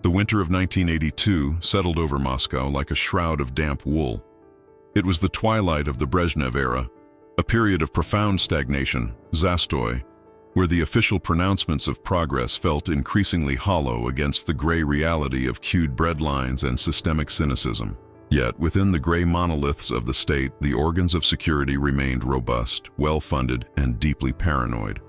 The winter of 1982 settled over Moscow like a shroud of damp wool. It was the twilight of the Brezhnev era, a period of profound stagnation, zastoy, where the official pronouncements of progress felt increasingly hollow against the gray reality of queued breadlines and systemic cynicism. Yet, within the gray monoliths of the state, the organs of security remained robust, well-funded, and deeply paranoid.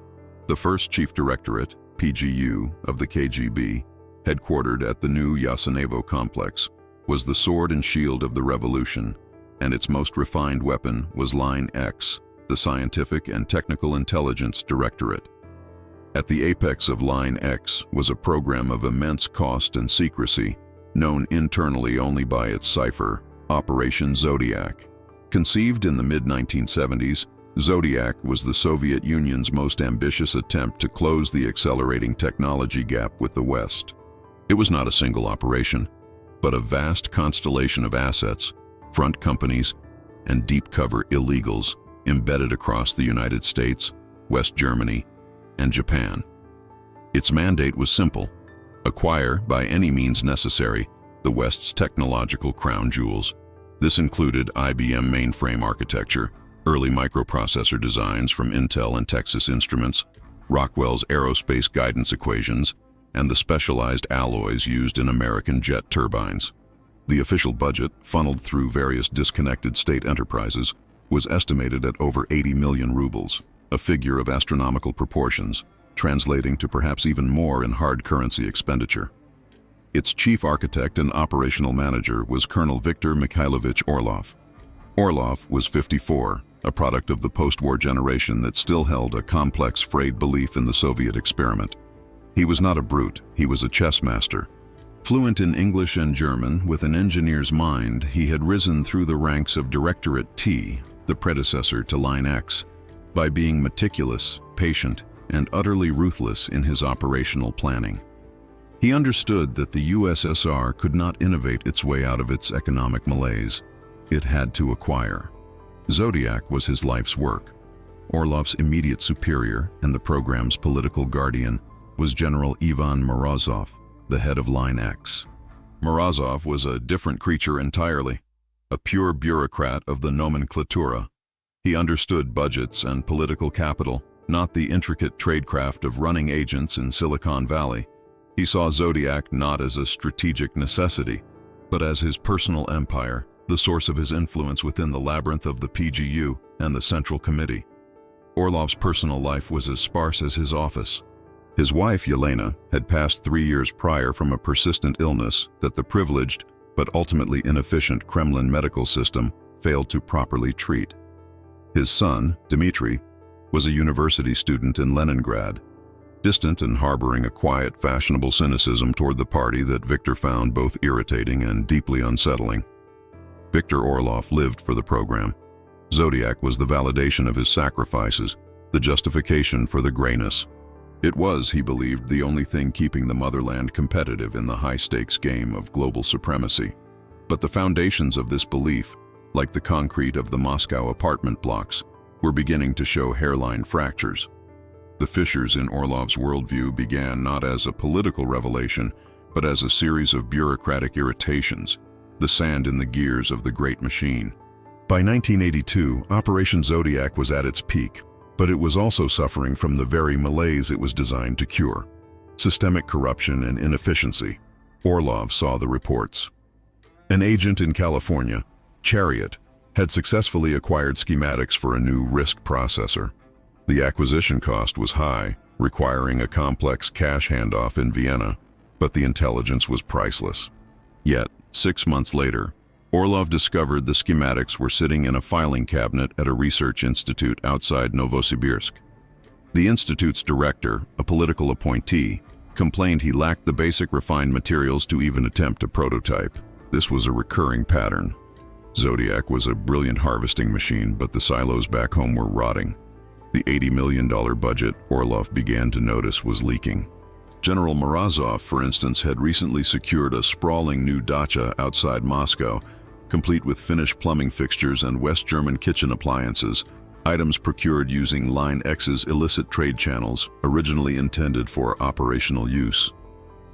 The first Chief Directorate, PGU, of the KGB, headquartered at the new Yasenevo complex, was the sword and shield of the revolution, and its most refined weapon was Line X, the Scientific and Technical Intelligence Directorate. At the apex of Line X was a program of immense cost and secrecy, known internally only by its cipher, Operation Zodiac. Conceived in the mid-1970s, Zodiac was the Soviet Union's most ambitious attempt to close the accelerating technology gap with the West. It was not a single operation, but a vast constellation of assets, front companies, and deep-cover illegals embedded across the United States, West Germany, and Japan. Its mandate was simple: acquire, by any means necessary, the West's technological crown jewels. This included IBM mainframe architecture, early microprocessor designs from Intel and Texas Instruments, Rockwell's aerospace guidance equations, and the specialized alloys used in American jet turbines. The official budget, funneled through various disconnected state enterprises, was estimated at over 80 million rubles, a figure of astronomical proportions, translating to perhaps even more in hard currency expenditure. Its chief architect and operational manager was Colonel Viktor Mikhailovich Orlov. Orlov was 54, a product of the post-war generation that still held a complex, frayed belief in the Soviet experiment. He was not a brute, he was a chess master. Fluent in English and German, with an engineer's mind, he had risen through the ranks of Directorate T, the predecessor to Line X, by being meticulous, patient, and utterly ruthless in his operational planning. He understood that the USSR could not innovate its way out of its economic malaise. It had to acquire. Zodiac was his life's work. Orlov's immediate superior and the program's political guardian was General Ivan Morozov, the head of Line X. Morozov was a different creature entirely, a pure bureaucrat of the nomenklatura. He understood budgets and political capital, not the intricate tradecraft of running agents in Silicon Valley. He saw Zodiac not as a strategic necessity, but as his personal empire, the source of his influence within the labyrinth of the PGU and the Central Committee. Orlov's personal life was as sparse as his office. His wife, Yelena, had passed 3 years prior from a persistent illness that the privileged but ultimately inefficient Kremlin medical system failed to properly treat. His son, Dmitry, was a university student in Leningrad, distant and harboring a quiet, fashionable cynicism toward the party that Viktor found both irritating and deeply unsettling. Viktor Orlov lived for the program. Zodiac was the validation of his sacrifices, the justification for the grayness. It was, he believed, the only thing keeping the motherland competitive in the high-stakes game of global supremacy. But the foundations of this belief, like the concrete of the Moscow apartment blocks, were beginning to show hairline fractures. The fissures in Orlov's worldview began not as a political revelation, but as a series of bureaucratic irritations, the sand in the gears of the great machine. By 1982, Operation Zodiac was at its peak, but it was also suffering from the very malaise it was designed to cure: systemic corruption and inefficiency. Orlov saw the reports. An agent in California, Chariot, had successfully acquired schematics for a new RISC processor. The acquisition cost was high, requiring a complex cash handoff in Vienna, but the intelligence was priceless. Yet, 6 months later, Orlov discovered the schematics were sitting in a filing cabinet at a research institute outside Novosibirsk. The institute's director, a political appointee, complained he lacked the basic refined materials to even attempt a prototype. This was a recurring pattern. Zodiac was a brilliant harvesting machine, but the silos back home were rotting. The $80 million budget Orlov began to notice was leaking. General Morozov, for instance, had recently secured a sprawling new dacha outside Moscow, complete with Finnish plumbing fixtures and West German kitchen appliances, items procured using Line X's illicit trade channels, originally intended for operational use.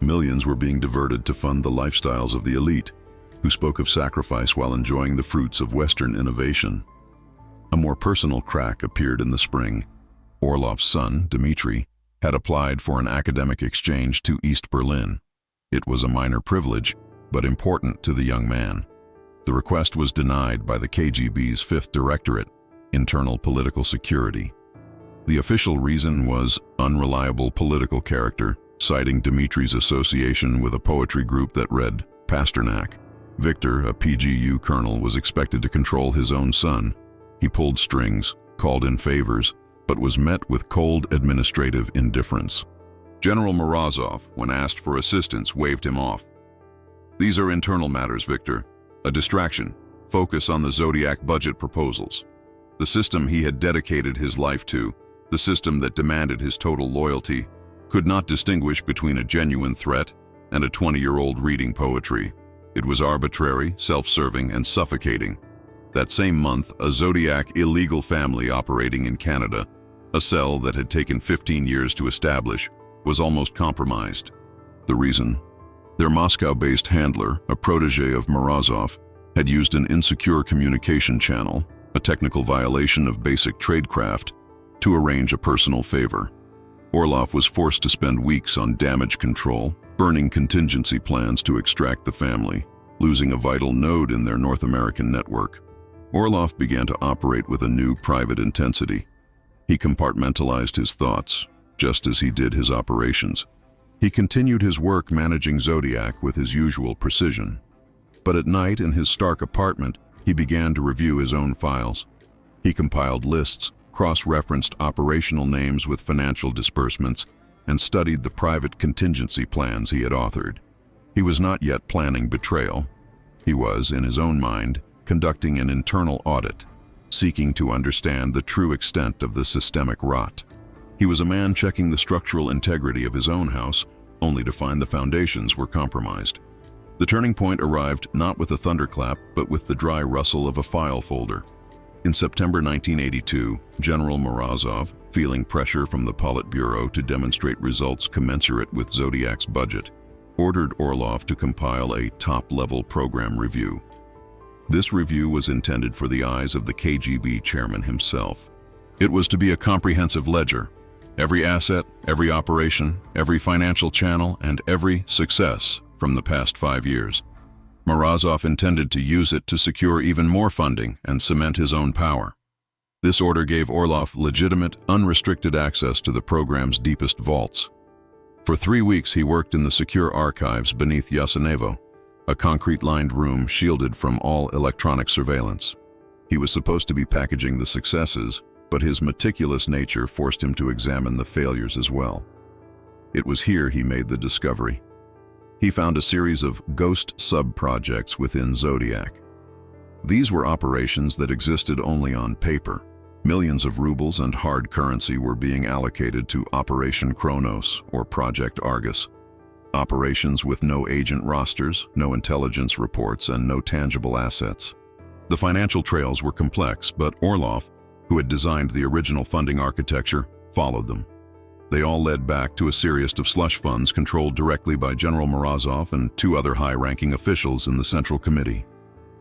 Millions were being diverted to fund the lifestyles of the elite, who spoke of sacrifice while enjoying the fruits of Western innovation. A more personal crack appeared in the spring. Orlov's son, Dmitry, had applied for an academic exchange to East Berlin. It was a minor privilege, but important to the young man. The request was denied by the KGB's Fifth Directorate, Internal Political Security. The official reason was unreliable political character, citing Dmitry's association with a poetry group that read Pasternak. Victor, a PGU colonel, was expected to control his own son. He pulled strings, called in favors, but was met with cold administrative indifference. General Morozov, when asked for assistance, waved him off. "These are internal matters, Victor. A distraction. Focus on the Zodiac budget proposals." The system he had dedicated his life to, the system that demanded his total loyalty, could not distinguish between a genuine threat and a 20-year-old reading poetry. It was arbitrary, self-serving, and suffocating. That same month, a Zodiac illegal family operating in Canada, a cell that had taken 15 years to establish, was almost compromised. The reason? Their Moscow-based handler, a protege of Morozov, had used an insecure communication channel, a technical violation of basic tradecraft, to arrange a personal favor. Orlov was forced to spend weeks on damage control, burning contingency plans to extract the family, losing a vital node in their North American network. Orlov began to operate with a new private intensity. He compartmentalized his thoughts, just as he did his operations. He continued his work managing Zodiac with his usual precision. But at night in his Stark apartment, he began to review his own files. He compiled lists, cross-referenced operational names with financial disbursements, and studied the private contingency plans he had authored. He was not yet planning betrayal. He was, in his own mind, conducting an internal audit, seeking to understand the true extent of the systemic rot. He was a man checking the structural integrity of his own house, only to find the foundations were compromised. The turning point arrived not with a thunderclap, but with the dry rustle of a file folder. In September 1982, General Morozov, feeling pressure from the Politburo to demonstrate results commensurate with Zodiac's budget, ordered Orlov to compile a top-level program review. This review was intended for the eyes of the KGB chairman himself. It was to be a comprehensive ledger. Every asset, every operation, every financial channel, and every success from the past 5 years. Morozov intended to use it to secure even more funding and cement his own power. This order gave Orlov legitimate, unrestricted access to the program's deepest vaults. For 3 weeks he worked in the secure archives beneath Yasenevo, a concrete-lined room shielded from all electronic surveillance. He was supposed to be packaging the successes, but his meticulous nature forced him to examine the failures as well. It was here he made the discovery. He found a series of ghost sub-projects within Zodiac. These were operations that existed only on paper. Millions of rubles and hard currency were being allocated to Operation Kronos or Project Argus. Operations with no agent rosters, no intelligence reports, and no tangible assets. The financial trails were complex, but Orlov, who had designed the original funding architecture, followed them. They all led back to a series of slush funds controlled directly by General Morozov and 2 other high-ranking officials in the Central Committee.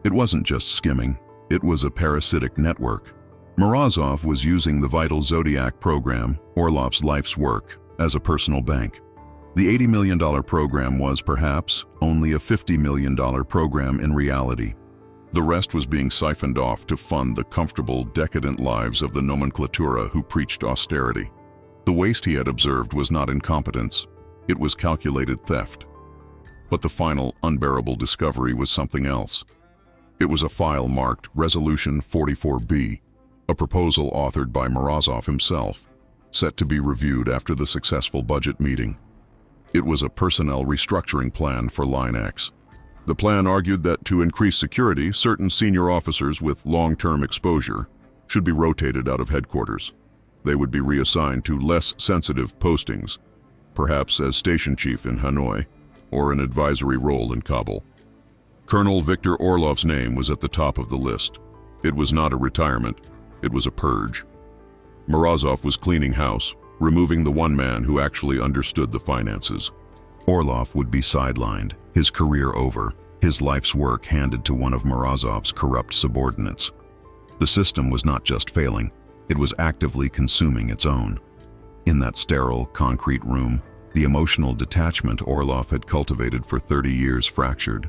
It wasn't just skimming, it was a parasitic network. Morozov was using the vital Zodiac program, Orlov's life's work, as a personal bank. The $80 million program was, perhaps, only a $50 million program in reality. The rest was being siphoned off to fund the comfortable, decadent lives of the nomenklatura who preached austerity. The waste he had observed was not incompetence, it was calculated theft. But the final, unbearable discovery was something else. It was a file marked Resolution 44B, a proposal authored by Morozov himself, set to be reviewed after the successful budget meeting. It was a personnel restructuring plan for Line X. The plan argued that to increase security, certain senior officers with long-term exposure should be rotated out of headquarters. They would be reassigned to less sensitive postings, perhaps as station chief in Hanoi or an advisory role in Kabul. Colonel Victor Orlov's name was at the top of the list. It was not a retirement, it was a purge. Morozov was cleaning house, removing the one man who actually understood the finances. Orlov would be sidelined, his career over, his life's work handed to one of Morozov's corrupt subordinates. The system was not just failing, it was actively consuming its own. In that sterile, concrete room, the emotional detachment Orlov had cultivated for 30 years fractured.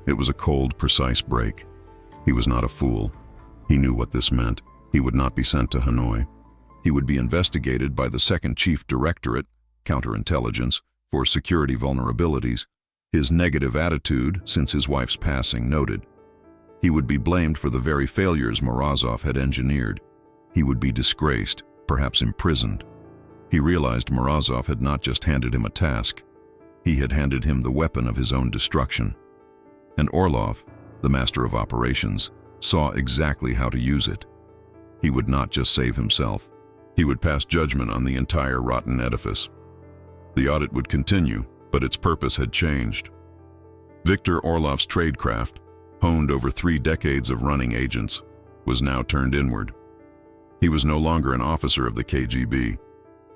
It was a cold, precise break. He was not a fool. He knew what this meant. He would not be sent to Hanoi. He would be investigated by the Second Chief Directorate, Counterintelligence, for security vulnerabilities, his negative attitude since his wife's passing noted. He would be blamed for the very failures Morozov had engineered. He would be disgraced, perhaps imprisoned. He realized Morozov had not just handed him a task, he had handed him the weapon of his own destruction. And Orlov, the master of operations, saw exactly how to use it. He would not just save himself, he would pass judgment on the entire rotten edifice. The audit would continue, but its purpose had changed. Viktor Orlov's tradecraft, honed over 3 decades of running agents, was now turned inward. He was no longer an officer of the KGB.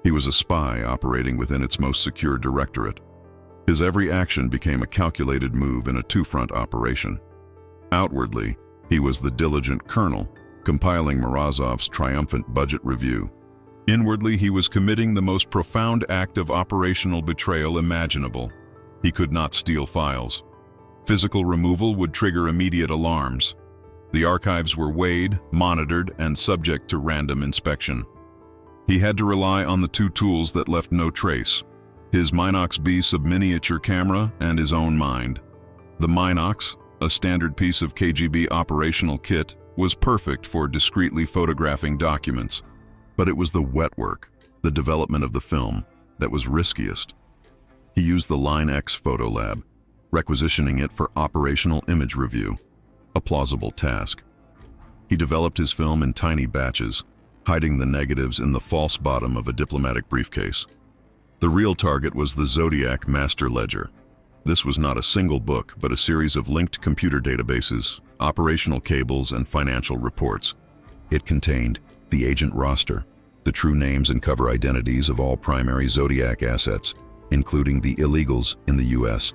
He was a spy operating within its most secure directorate. His every action became a calculated move in a two-front operation. Outwardly, he was the diligent colonel, compiling Morozov's triumphant budget review. Inwardly, he was committing the most profound act of operational betrayal imaginable. He could not steal files. Physical removal would trigger immediate alarms. The archives were weighed, monitored, and subject to random inspection. He had to rely on the 2 tools that left no trace: his Minox B subminiature camera and his own mind. The Minox, a standard piece of KGB operational kit, was perfect for discreetly photographing documents. But it was the wet work, the development of the film, that was riskiest. He used the Line X photo lab, requisitioning it for operational image review, a plausible task. He developed his film in tiny batches, hiding the negatives in the false bottom of a diplomatic briefcase. The real target was the Zodiac Master Ledger. This was not a single book, but a series of linked computer databases, operational cables, and financial reports. It contained the agent roster, the true names and cover identities of all primary Zodiac assets, including the illegals in the US,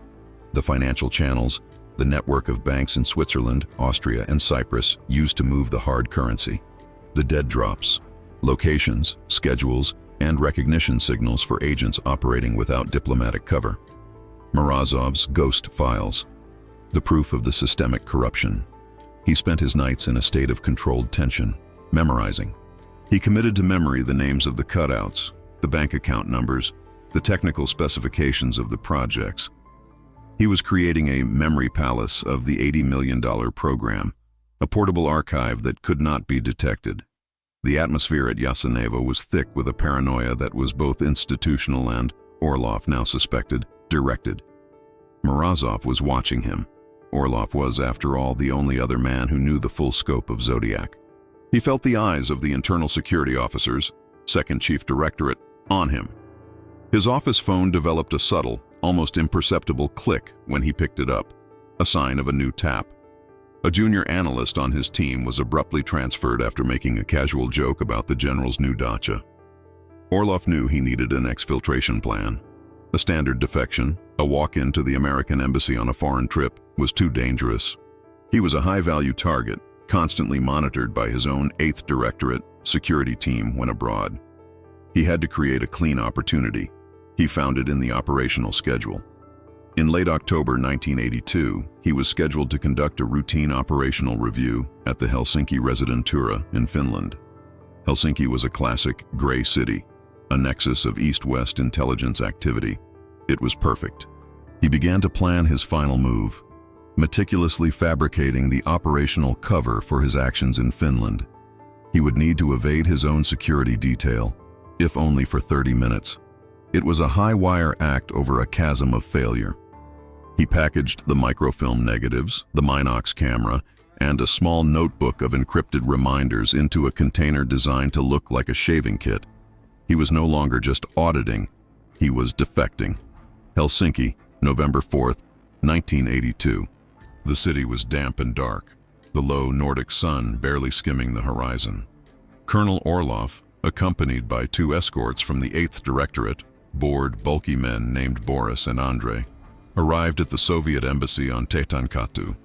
the financial channels, the network of banks in Switzerland, Austria, and Cyprus used to move the hard currency, the dead drops, locations, schedules, and recognition signals for agents operating without diplomatic cover. Morozov's ghost files, the proof of the systemic corruption. He spent his nights in a state of controlled tension, memorizing. He committed to memory the names of the cutouts, the bank account numbers, the technical specifications of the projects. He was creating a memory palace of the $80 million program, a portable archive that could not be detected. The atmosphere at Yasenevo was thick with a paranoia that was both institutional and, Orlov now suspected, directed. Morozov was watching him. Orlov was, after all, the only other man who knew the full scope of Zodiac. He felt the eyes of the internal security officers, Second Chief Directorate, on him. His office phone developed a subtle, almost imperceptible click when he picked it up, a sign of a new tap. A junior analyst on his team was abruptly transferred after making a casual joke about the general's new dacha. Orlov knew he needed an exfiltration plan. A standard defection, a walk-in to the American embassy on a foreign trip, was too dangerous. He was a high-value target, constantly monitored by his own 8th Directorate security team when abroad. He had to create a clean opportunity. He found it in the operational schedule. In late October 1982, he was scheduled to conduct a routine operational review at the Helsinki Residentura in Finland. Helsinki was a classic gray city, a nexus of East-West intelligence activity. It was perfect. He began to plan his final move, meticulously fabricating the operational cover for his actions in Finland. He would need to evade his own security detail, if only for 30 minutes. It was a high-wire act over a chasm of failure. He packaged the microfilm negatives, the Minox camera, and a small notebook of encrypted reminders into a container designed to look like a shaving kit. He was no longer just auditing, he was defecting. Helsinki, November 4th, 1982. The city was damp and dark, the low Nordic sun barely skimming the horizon. Colonel Orlov, accompanied by 2 escorts from the 8th Directorate, bored, bulky men named Boris and Andrei arrived at the Soviet embassy on Tetankatu.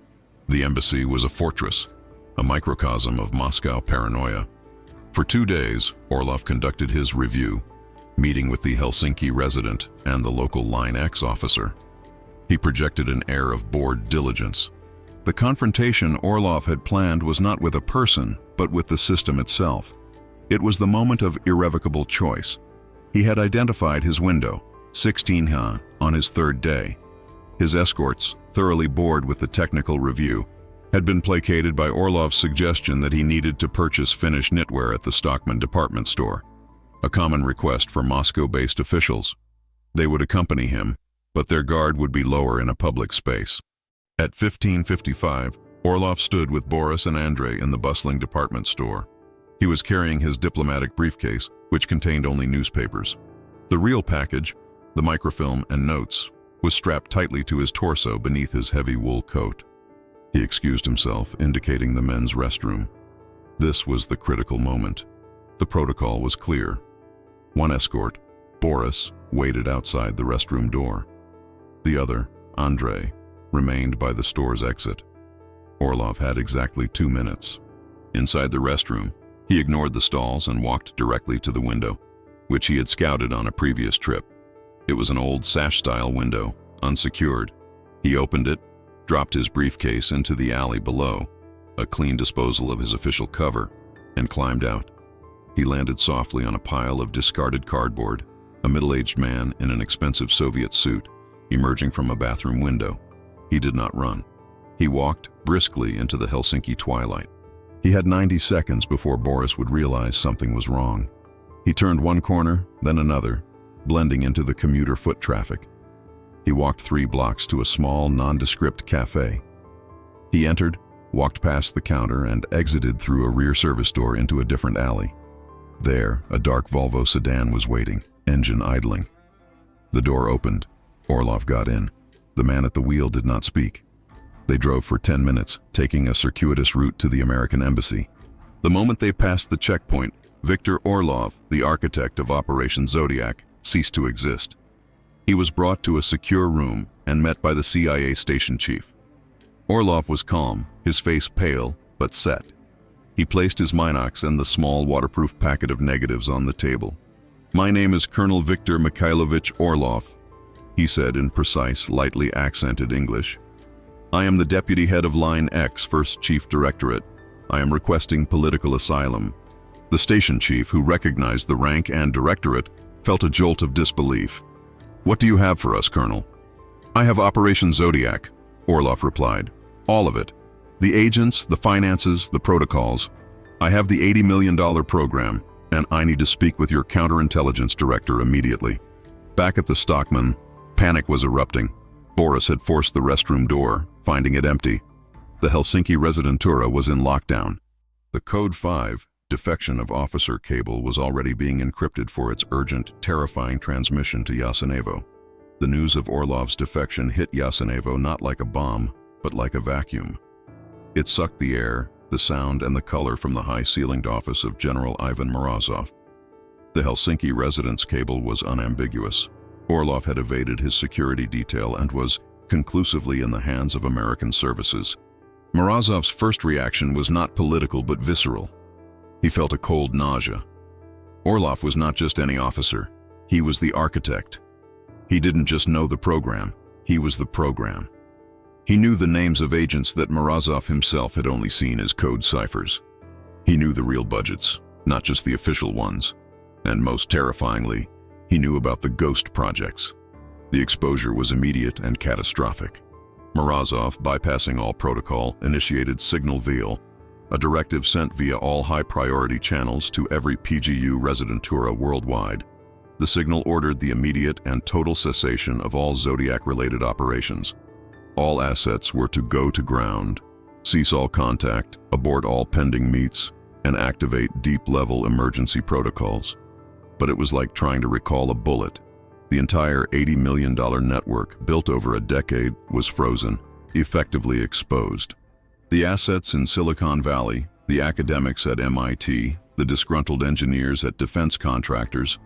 The embassy was a fortress, a microcosm of Moscow paranoia. For 2 days, Orlov conducted his review, meeting with the Helsinki resident and the local Line X officer. He projected an air of bored diligence. The confrontation Orlov had planned was not with a person, but with the system itself. It was the moment of irrevocable choice. He had identified his window, 16H, on his 3rd day. His escorts, thoroughly bored with the technical review, had been placated by Orlov's suggestion that he needed to purchase Finnish knitwear at the Stockman department store, a common request for Moscow-based officials. They would accompany him, but their guard would be lower in a public space. At 15:55, Orlov stood with Boris and Andrei in the bustling department store. He was carrying his diplomatic briefcase, which contained only newspapers. The real package, the microfilm and notes, was strapped tightly to his torso beneath his heavy wool coat. He excused himself, indicating the men's restroom. This was the critical moment. The protocol was clear. One escort, Boris, waited outside the restroom door. The other, Andrei, remained by the store's exit. Orlov had exactly 2 minutes. Inside the restroom, he ignored the stalls and walked directly to the window, which he had scouted on a previous trip. It was an old sash-style window, unsecured. He opened it, dropped his briefcase into the alley below, a clean disposal of his official cover, and climbed out. He landed softly on a pile of discarded cardboard, a middle-aged man in an expensive Soviet suit, emerging from a bathroom window. He did not run. He walked briskly into the Helsinki twilight. He had 90 seconds before Boris would realize something was wrong. He turned one corner, then another, blending into the commuter foot traffic. He walked 3 blocks to a small, nondescript cafe. He entered, walked past the counter, and exited through a rear service door into a different alley. There, a dark Volvo sedan was waiting, engine idling. The door opened. Orlov got in. The man at the wheel did not speak. They drove for 10 minutes, taking a circuitous route to the American embassy. The moment they passed the checkpoint, Viktor Orlov, the architect of Operation Zodiac, ceased to exist. He was brought to a secure room and met by the CIA station chief. Orlov was calm, his face pale, but set. He placed his Minox and the small waterproof packet of negatives on the table. "My name is Colonel Viktor Mikhailovich Orlov," he said in precise, lightly accented English. "I am the deputy head of Line X, First Chief Directorate. I am requesting political asylum." The station chief, who recognized the rank and directorate, felt a jolt of disbelief. "What do you have for us, Colonel?" "I have Operation Zodiac," Orlov replied. "All of it. The agents, the finances, the protocols. I have the $80 million program, and I need to speak with your counterintelligence director immediately." Back at the Stockman, panic was erupting. Boris had forced the restroom door, finding it empty. The Helsinki Residentura was in lockdown. The Code 5 defection of officer cable was already being encrypted for its urgent, terrifying transmission to Yasenevo. The news of Orlov's defection hit Yasenevo not like a bomb, but like a vacuum. It sucked the air, the sound, and the color from the high-ceilinged office of General Ivan Morozov. The Helsinki residence cable was unambiguous. Orlov had evaded his security detail and was conclusively in the hands of American services. Morozov's first reaction was not political but visceral. He felt a cold nausea. Orlov was not just any officer. He was the architect. He didn't just know the program. He was the program. He knew the names of agents that Morozov himself had only seen as code ciphers. He knew the real budgets, not just the official ones. And most terrifyingly, he knew about the ghost projects. The exposure was immediate and catastrophic. Morozov, bypassing all protocol, initiated Signal Veil, a directive sent via all high-priority channels to every PGU Residentura worldwide. The signal ordered the immediate and total cessation of all Zodiac-related operations. All assets were to go to ground, cease all contact, abort all pending meets, and activate deep-level emergency protocols. But it was like trying to recall a bullet. The entire $80 million network, built over a decade, was frozen, effectively exposed. The assets in Silicon Valley, the academics at MIT, the disgruntled engineers at defense contractors,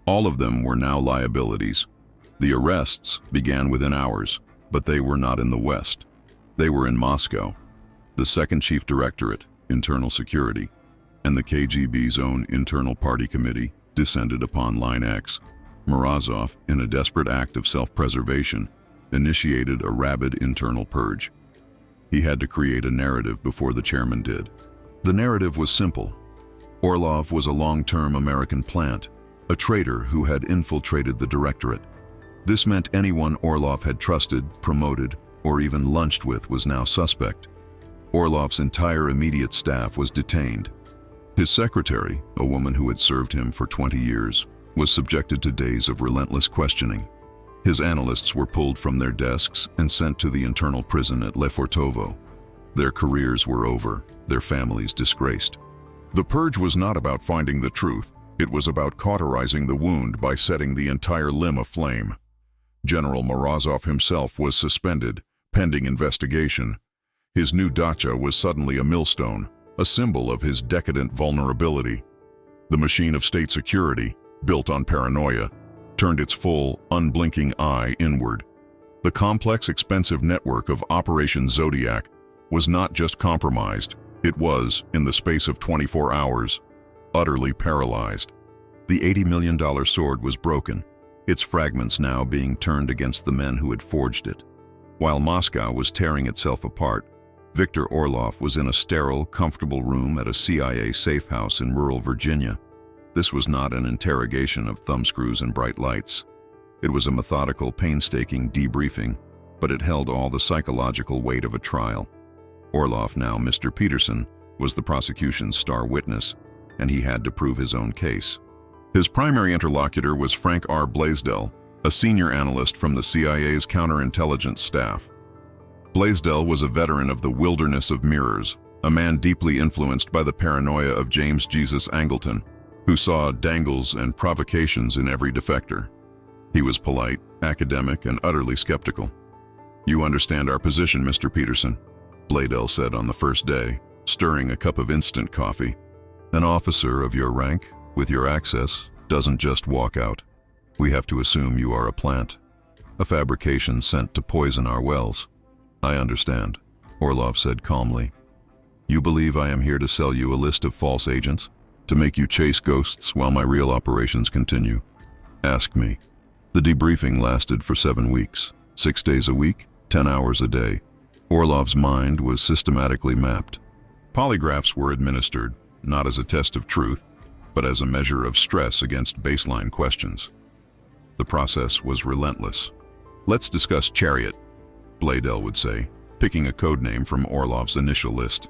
All of them were now liabilities. The arrests began within hours, but they were not in the West. They were in Moscow. The Second Chief Directorate, Internal Security, and the KGB's own Internal Party Committee descended upon Line X. Morozov, in a desperate act of self-preservation, initiated a rabid internal purge. He had to create a narrative before the chairman did. The narrative was simple. Orlov was a long-term American plant, a traitor who had infiltrated the directorate. This meant anyone Orlov had trusted, promoted, or even lunched with was now suspect. Orlov's entire immediate staff was detained. His secretary, a woman who had served him for 20 years, was subjected to days of relentless questioning. His analysts were pulled from their desks and sent to the internal prison at Lefortovo. Their careers were over, their families disgraced. The purge was not about finding the truth. It was about cauterizing the wound by setting the entire limb aflame. General Morozov himself was suspended, pending investigation. His new dacha was suddenly a millstone, a symbol of his decadent vulnerability. The machine of state security, built on paranoia, turned its full, unblinking eye inward. The complex, expensive network of Operation Zodiac was not just compromised, it was, in the space of 24 hours, utterly paralyzed. The $80 million sword was broken, its fragments now being turned against the men who had forged it. While Moscow was tearing itself apart, Viktor Orlov was in a sterile, comfortable room at a CIA safe house in rural Virginia. This was not an interrogation of thumbscrews and bright lights. It was a methodical, painstaking debriefing, but it held all the psychological weight of a trial. Orlov, now Mr. Peterson, was the prosecution's star witness, and he had to prove his own case. His primary interlocutor was Frank R. Blaisdell, a senior analyst from the CIA's counterintelligence staff. Blaisdell was a veteran of the wilderness of mirrors, a man deeply influenced by the paranoia of James Jesus Angleton, who saw dangles and provocations in every defector. He was polite, academic, and utterly skeptical. "You understand our position, Mr. Peterson," Blaisdell said on the first day, stirring a cup of instant coffee. "An officer of your rank, with your access, doesn't just walk out. We have to assume you are a plant, a fabrication sent to poison our wells." "I understand," Orlov said calmly. "You believe I am here to sell you a list of false agents? To make you chase ghosts while my real operations continue? Ask me." The debriefing lasted for 7 weeks, 6 days a week, 10 hours a day. Orlov's mind was systematically mapped. Polygraphs were administered, not as a test of truth, but as a measure of stress against baseline questions. The process was relentless. "Let's discuss Chariot," Blaisdell would say, picking a code name from Orlov's initial list.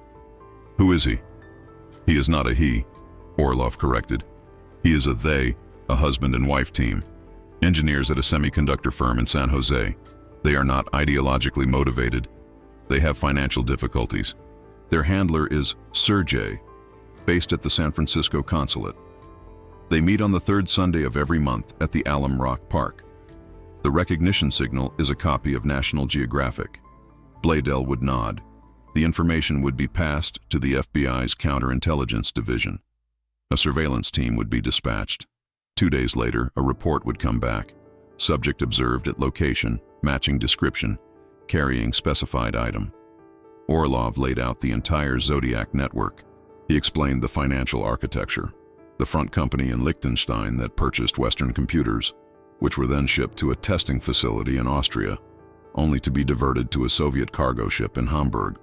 "Who is he?" "He is not a he," Orlov corrected. "He is a they, a husband and wife team. Engineers at a semiconductor firm in San Jose. They are not ideologically motivated. They have financial difficulties. Their handler is Sergey, based at the San Francisco consulate. They meet on the 3rd Sunday of every month at the Alum Rock Park. The recognition signal is a copy of National Geographic." Blaisdell would nod. The information would be passed to the FBI's counterintelligence division. A surveillance team would be dispatched. 2 days later, a report would come back. Subject observed at location, matching description, carrying specified item. Orlov laid out the entire Zodiac network. He explained the financial architecture, the front company in Liechtenstein that purchased Western computers, which were then shipped to a testing facility in Austria, only to be diverted to a Soviet cargo ship in Hamburg.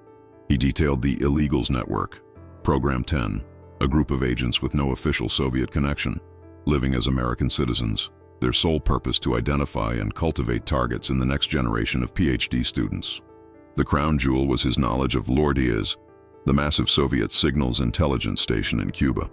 He detailed the illegals network, Program 10, a group of agents with no official Soviet connection, living as American citizens, their sole purpose to identify and cultivate targets in the next generation of PhD students. The crown jewel was his knowledge of Lordias, the massive Soviet signals intelligence station in Cuba.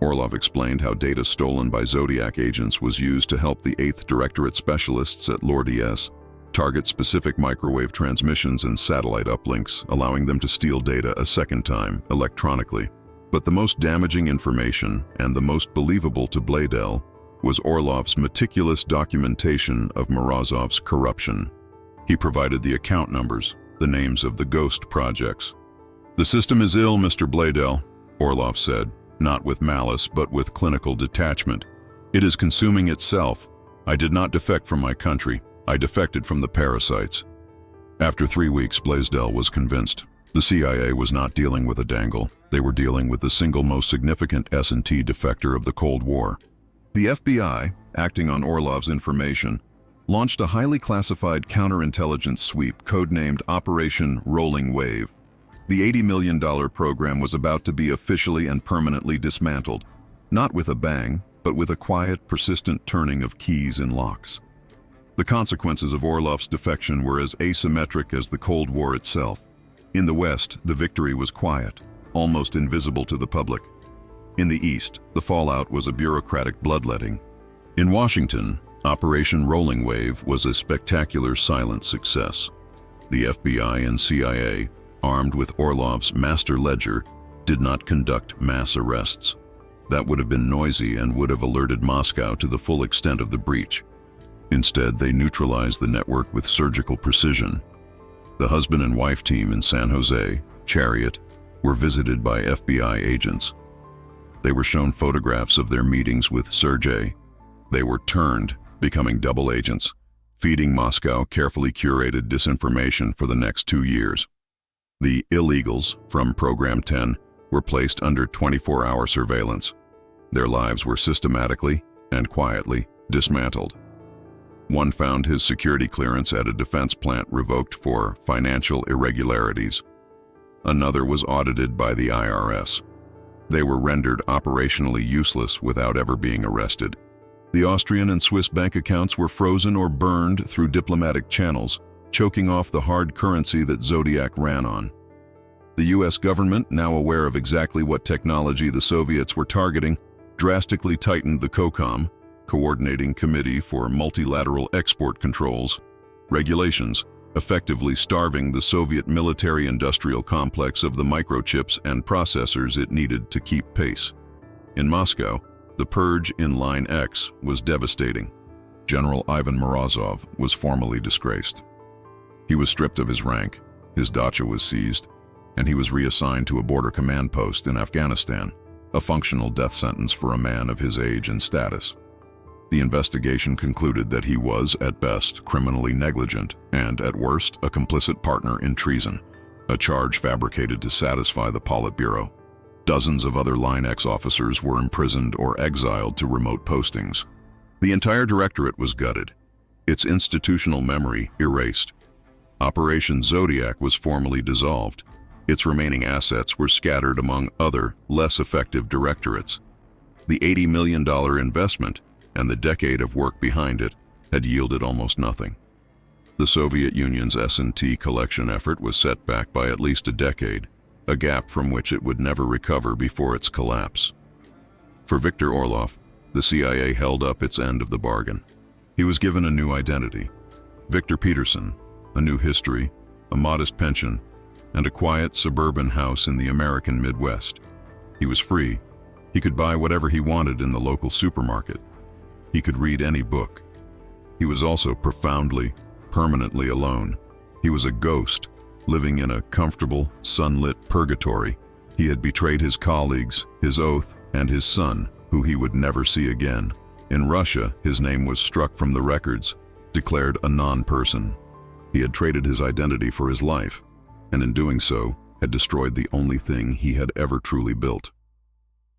Orlov explained how data stolen by Zodiac agents was used to help the 8th Directorate specialists at Lordias target specific microwave transmissions and satellite uplinks, allowing them to steal data a second time, electronically. But the most damaging information, and the most believable to Blaisdell, was Orlov's meticulous documentation of Morozov's corruption. He provided the account numbers, the names of the ghost projects. "The system is ill, Mr. Blaisdell," Orlov said, not with malice but with clinical detachment. It is consuming itself. I did not defect from my country. I defected from the parasites. After 3 weeks, Blaisdell was convinced. The CIA was not dealing with a dangle. They were dealing with the single most significant S&T defector of the Cold War. The FBI, acting on Orlov's information, launched a highly classified counterintelligence sweep codenamed Operation Rolling Wave. The $80 million program was about to be officially and permanently dismantled, not with a bang, but with a quiet, persistent turning of keys in locks. The consequences of Orlov's defection were as asymmetric as the Cold War itself. In the West, the victory was quiet, almost invisible to the public. In the East, the fallout was a bureaucratic bloodletting. In Washington, Operation Rolling Wave was a spectacular silent success. The FBI and CIA, armed with Orlov's master ledger, did not conduct mass arrests. That would have been noisy and would have alerted Moscow to the full extent of the breach. Instead, they neutralized the network with surgical precision. The husband and wife team in San Jose, Chariot, were visited by FBI agents. They were shown photographs of their meetings with Sergei. They were turned, becoming double agents, feeding Moscow carefully curated disinformation for the next 2 years. The illegals from Program 10 were placed under 24-hour surveillance. Their lives were systematically and quietly dismantled. One found his security clearance at a defense plant revoked for financial irregularities. Another was audited by the IRS. They were rendered operationally useless without ever being arrested. The Austrian and Swiss bank accounts were frozen or burned through diplomatic channels, choking off the hard currency that Zodiac ran on. The US government, now aware of exactly what technology the Soviets were targeting, drastically tightened the COCOM, Coordinating Committee for Multilateral Export Controls, regulations, effectively starving the Soviet military-industrial complex of the microchips and processors it needed to keep pace. In Moscow, the purge in Line X was devastating. General Ivan Morozov was formally disgraced. He was stripped of his rank, his dacha was seized, and he was reassigned to a border command post in Afghanistan, a functional death sentence for a man of his age and status. The investigation concluded that he was, at best, criminally negligent and, at worst, a complicit partner in treason, a charge fabricated to satisfy the Politburo. Dozens of other Line X officers were imprisoned or exiled to remote postings. The entire directorate was gutted, its institutional memory erased. Operation Zodiac was formally dissolved. Its remaining assets were scattered among other, less effective directorates. The $80 million investment and the decade of work behind it had yielded almost nothing. The Soviet Union's S&T collection effort was set back by at least a decade, a gap from which it would never recover before its collapse. For Viktor Orlov, the CIA held up its end of the bargain. He was given a new identity. Victor Peterson, a new history, a modest pension, and a quiet suburban house in the American Midwest. He was free. He could buy whatever he wanted in the local supermarket. He could read any book. He was also profoundly, permanently alone. He was a ghost, living in a comfortable, sunlit purgatory. He had betrayed his colleagues, his oath, and his son, who he would never see again. In Russia, his name was struck from the records, declared a non-person. He had traded his identity for his life, and in doing so, had destroyed the only thing he had ever truly built.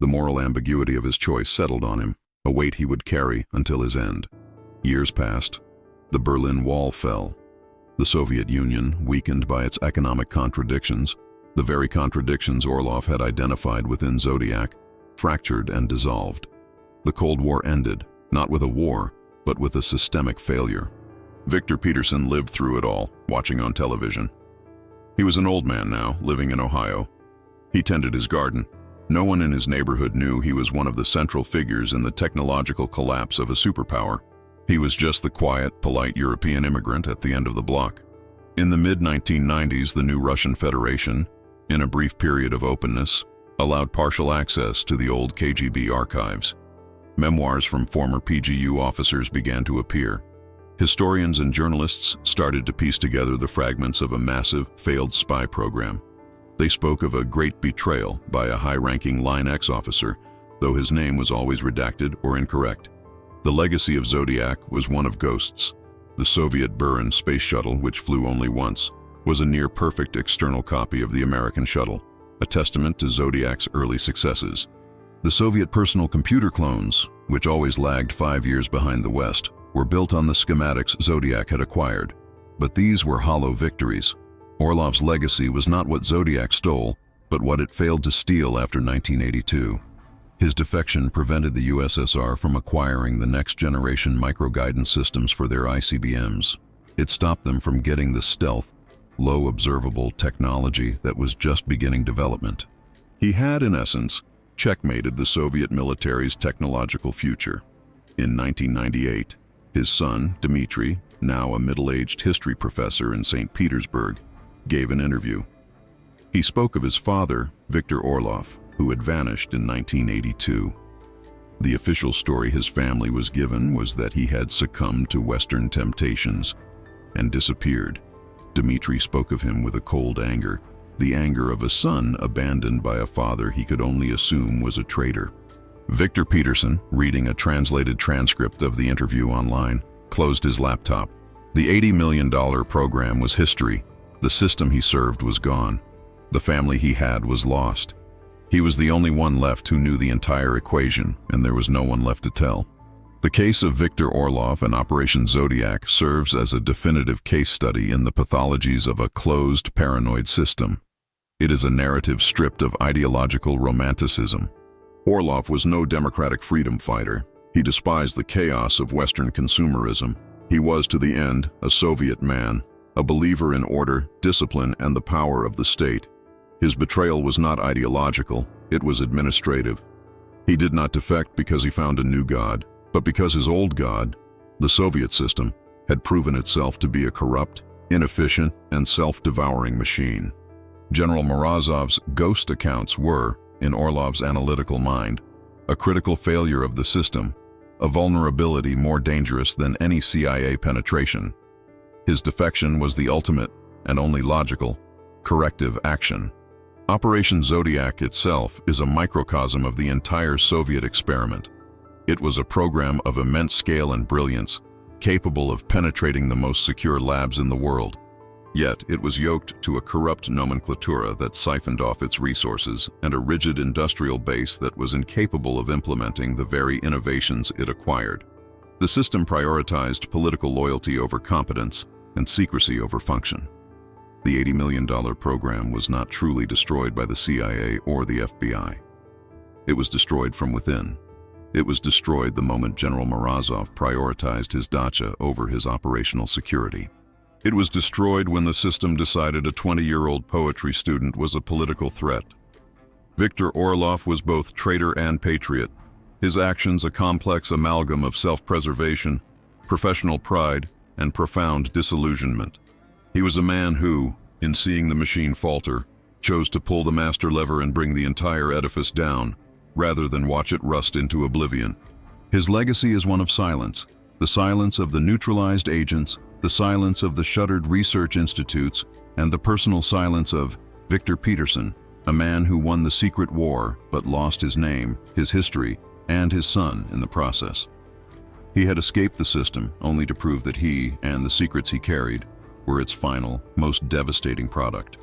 The moral ambiguity of his choice settled on him, a weight he would carry until his end. Years passed. The Berlin Wall fell. The Soviet Union, weakened by its economic contradictions, the very contradictions Orlov had identified within Zodiac, fractured and dissolved. The Cold War ended, not with a war, but with a systemic failure. Victor Peterson lived through it all, watching on television. He was an old man now, living in Ohio. He tended his garden. No one in his neighborhood knew he was one of the central figures in the technological collapse of a superpower. He was just the quiet, polite European immigrant at the end of the block. In the mid-1990s, the new Russian Federation, in a brief period of openness, allowed partial access to the old KGB archives. Memoirs from former PGU officers began to appear. Historians and journalists started to piece together the fragments of a massive, failed spy program. They spoke of a great betrayal by a high-ranking Line X officer, though his name was always redacted or incorrect. The legacy of Zodiac was one of ghosts. The Soviet Buran space shuttle, which flew only once, was a near-perfect external copy of the American shuttle, a testament to Zodiac's early successes. The Soviet personal computer clones, which always lagged 5 years behind the West, were built on the schematics Zodiac had acquired. But these were hollow victories. Orlov's legacy was not what Zodiac stole, but what it failed to steal after 1982. His defection prevented the USSR from acquiring the next-generation micro-guidance systems for their ICBMs. It stopped them from getting the stealth, low-observable technology that was just beginning development. He had, in essence, checkmated the Soviet military's technological future. In 1998, his son, Dmitry, now a middle-aged history professor in St. Petersburg, gave an interview. He spoke of his father, Viktor Orlov, who had vanished in 1982. The official story his family was given was that he had succumbed to Western temptations and disappeared. Dmitry spoke of him with a cold anger, the anger of a son abandoned by a father he could only assume was a traitor. Victor Peterson, reading a translated transcript of the interview online, closed his laptop. The $80 million program was history. The system he served was gone. The family he had was lost. He was the only one left who knew the entire equation, and there was no one left to tell. The case of Viktor Orlov and Operation Zodiac serves as a definitive case study in the pathologies of a closed, paranoid system. It is a narrative stripped of ideological romanticism. Orlov was no democratic freedom fighter. He despised the chaos of Western consumerism. He was, to the end, a Soviet man, a believer in order, discipline, and the power of the state. His betrayal was not ideological, it was administrative. He did not defect because he found a new god, but because his old god, the Soviet system, had proven itself to be a corrupt, inefficient, and self-devouring machine. General Morozov's ghost accounts were, in Orlov's analytical mind, a critical failure of the system, a vulnerability more dangerous than any CIA penetration. His defection was the ultimate, and only logical, corrective action. Operation Zodiac itself is a microcosm of the entire Soviet experiment. It was a program of immense scale and brilliance, capable of penetrating the most secure labs in the world. Yet it was yoked to a corrupt nomenclatura that siphoned off its resources and a rigid industrial base that was incapable of implementing the very innovations it acquired. The system prioritized political loyalty over competence and secrecy over function. The $80 million program was not truly destroyed by the CIA or the FBI. It was destroyed from within. It was destroyed the moment General Morozov prioritized his dacha over his operational security. It was destroyed when the system decided a 20-year-old poetry student was a political threat. Viktor Orlov was both traitor and patriot, his actions a complex amalgam of self-preservation, professional pride, and profound disillusionment. He was a man who, in seeing the machine falter, chose to pull the master lever and bring the entire edifice down, rather than watch it rust into oblivion. His legacy is one of silence, the silence of the neutralized agents, the silence of the shuttered research institutes, and the personal silence of Victor Peterson, a man who won the secret war but lost his name, his history, and his son in the process. He had escaped the system only to prove that he, and the secrets he carried, were its final, most devastating product.